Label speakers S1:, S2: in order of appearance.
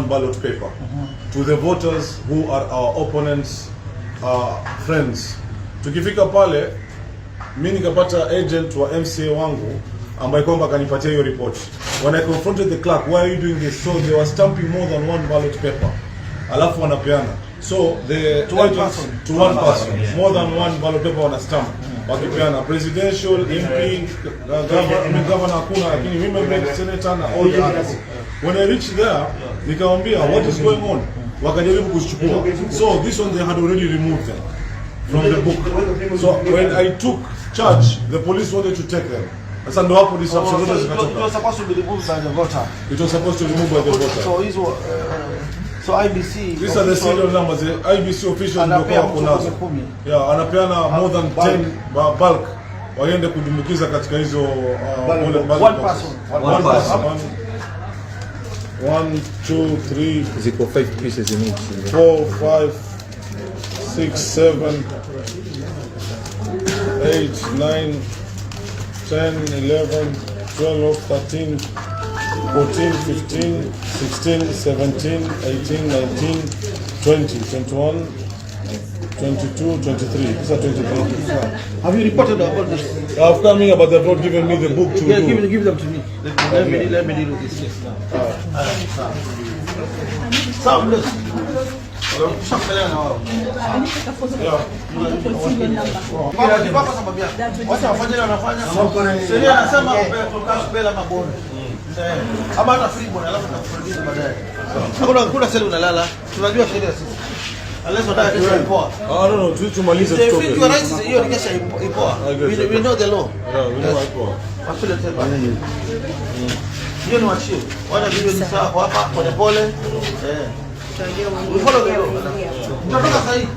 S1: one ballot paper to the voters who are our opponents, friends. Tukifika pale, mimi nikapata agent wa MCA wangu ambaye kwamba kanipatia hiyo report. When I confronted the clerk, why are you doing this? So they were stamping more than one ballot paper. Alafu wanapeana. So the
S2: to one person,
S1: more than one ballot paper wana stamp. Wakipeana presidential, MP, governor hakuna, lakini women senator na all the others. When I reached there, nikamwambia what is going on? Wakajaribu kuchukua. So this one they had already removed them from the book. So when I took charge, the police wanted to take them. Sasa ndo hapo disruption zote zikatoka.
S2: It was supposed to be removed by the voter.
S1: It was supposed to be removed by the voter.
S2: So hizo so IEBC,
S1: these are the serial numbers. The IEBC officials ndio kunazo. Yeah, anapeana more than 10 bulk waende kudumukiza katika hizo
S2: one person.
S1: 1 2 3
S3: ziko 5 pieces in each.
S1: 4 5 6 7 8 9 10 11 12 13 14 15 16 17 18 19 20 21 22 23. These are 23.
S2: Have you reported about this?
S1: I've come here, but they've not given me the book to do.
S2: Give them to me. Let me deal with this case now. Some look. Hakuna seli unalala. Tunajua sheria sisi. Unless unataka kesi ipoa.
S1: No, tumalize
S2: tu. If you are right, hiyo ni kesi ipoa. We know the law.
S1: Yeah, we know ipoa.
S2: Actually tell me. Hiyo ni wachio. Wana video ni sawa hapa pole pole. We follow the law. Tunatoka sahihi.